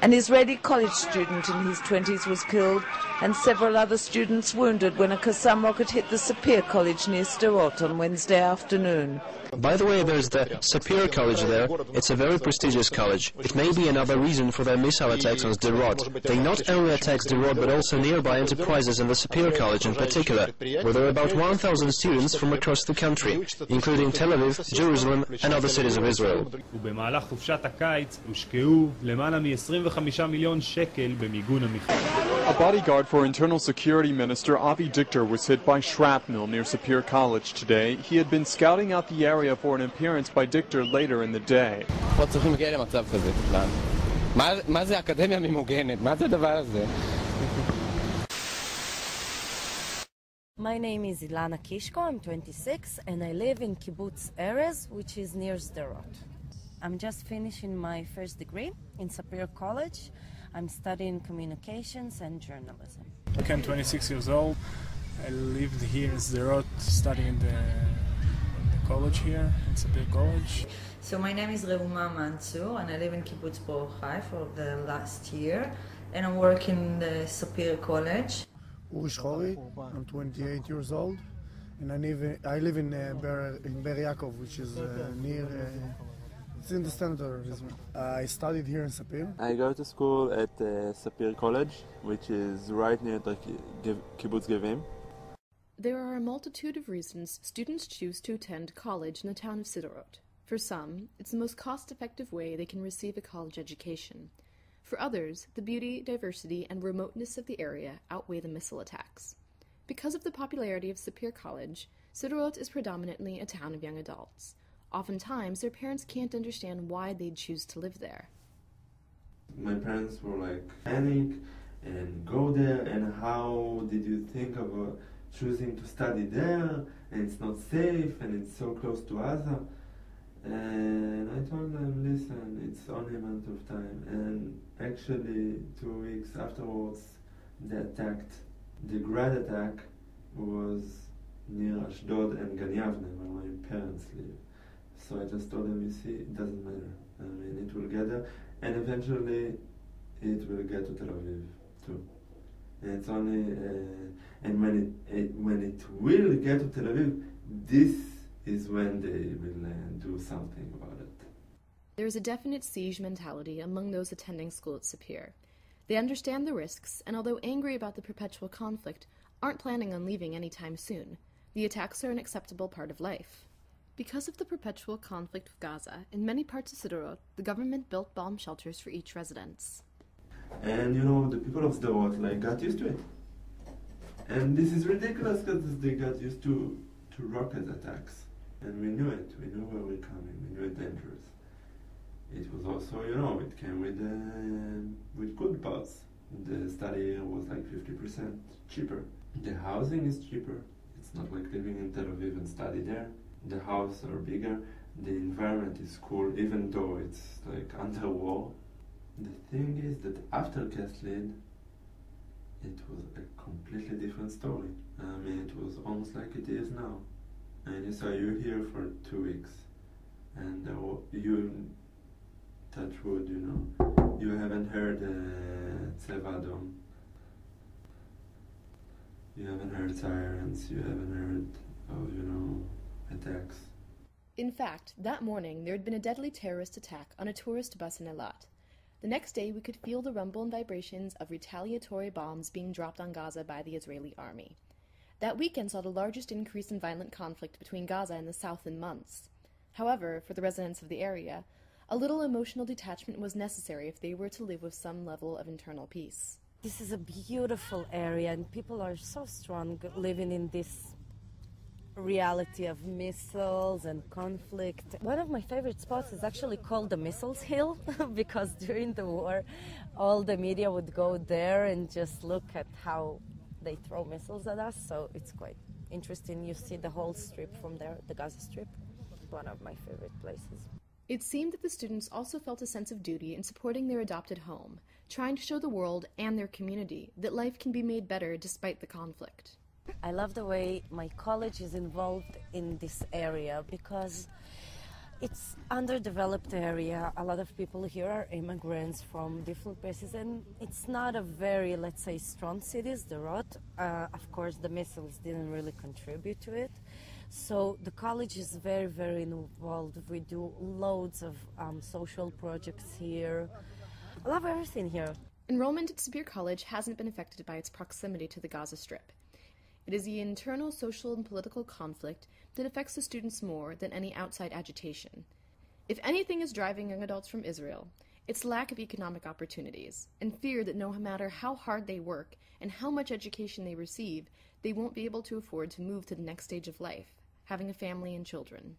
An Israeli college student in his 20s was killed and several other students wounded when a Qassam rocket hit the Sapir College near Sderot on Wednesday afternoon. By the way, there's the Sapir College there. It's a very prestigious college. It may be another reason for their missile attacks on Sderot. They not only attack Sderot but also nearby enterprises and the Sapir College in particular, where there are about 1,000 students from across the country, including Tel Aviv, Jerusalem and other cities of Israel. ובמהלך חופשת הקיץ הושקעו למעלה מ-25 מיליון שקל במיגון המפעל. A bodyguard for Internal Security Minister Avi Dichter was hit by shrapnel near Sapir College today. He had been scouting out the area for an appearance by Dichter later in the day. My name is Ilana Kishko, I'm 26, and I live in Kibbutz Erez, which is near Sderot. I'm just finishing my first degree in Sapir College. I'm studying communications and journalism. Okay, I'm 26 years old. I lived here in Sderot, studying in the college here, in Sapir College. So my name is Reuma Mansour, and I live in Kibbutz Borochai for the last year, and I'm working in the Sapir College. I'm 28 years old, and I live in Ber Yaakov, which is near. It's in the center of Israel. I studied here in Sapir. I go to school at Sapir College, which is right near the Kibbutz Gevim. There are a multitude of reasons students choose to attend college in the town of Sderot. For some, it's the most cost-effective way they can receive a college education. For others, the beauty, diversity, and remoteness of the area outweigh the missile attacks. Because of the popularity of Sapir College, Sderot is predominantly a town of young adults. Oftentimes, their parents can't understand why they'd choose to live there. My parents were like, panic and go there, and how did you think of choosing to study there, and it's not safe, and it's so close to Gaza. And I told them, listen, it's only a matter of time. And actually, 2 weeks afterwards, they attacked. The grad attack was near Ashdod and Gan Yavne, where my parents live. So I just told them, you see, it doesn't matter. I mean, it will get there, and eventually it will get to Tel Aviv too. And it's only, and when it will get to Tel Aviv, this is when they will do something about it. There is a definite siege mentality among those attending school at Sapir. They understand the risks, and although angry about the perpetual conflict, aren't planning on leaving anytime soon. The attacks are an acceptable part of life. Because of the perpetual conflict with Gaza, in many parts of Sderot, the government built bomb shelters for each residence. And you know, the people of Sderot got used to it. And this is ridiculous because they got used to rocket attacks. And we knew it. We knew where we were coming. We knew it dangerous. It was also, you know, it came with good parts. The study here was like 50% cheaper. The housing is cheaper. It's not like living in Tel Aviv and study there. The houses are bigger. The environment is cool, even though it's like under war. The thing is that after Kesslin, it was a completely different story. I mean, it was almost like it is now. And so you're here for 2 weeks, and you, touch wood, you know, you haven't heard Tzeva Adom. You haven't heard sirens, you haven't heard of, you know, attacks. In fact, that morning there had been a deadly terrorist attack on a tourist bus in Eilat. The next day we could feel the rumble and vibrations of retaliatory bombs being dropped on Gaza by the Israeli army. That weekend saw the largest increase in violent conflict between Gaza and the South in months. However, for the residents of the area, a little emotional detachment was necessary if they were to live with some level of internal peace. This is a beautiful area, and people are so strong living in this reality of missiles and conflict. One of my favorite spots is actually called the Missiles Hill because during the war all the media would go there and just look at how they throw missiles at us, so it's quite interesting. You see the whole strip from there, the Gaza Strip. One of my favorite places. It seemed that the students also felt a sense of duty in supporting their adopted home, trying to show the world and their community that life can be made better despite the conflict. I love the way my college is involved in this area because It's underdeveloped area. A lot of people here are immigrants from different places, and it's not a very, let's say, strong city, Sderot. Of course, the missiles didn't really contribute to it. So the college is very, very involved. We do loads of social projects here. I love everything here. Enrollment at Sapir College hasn't been affected by its proximity to the Gaza Strip. It is the internal social and political conflict that affects the students more than any outside agitation. If anything is driving young adults from Israel, it's lack of economic opportunities and fear that no matter how hard they work and how much education they receive, they won't be able to afford to move to the next stage of life, having a family and children.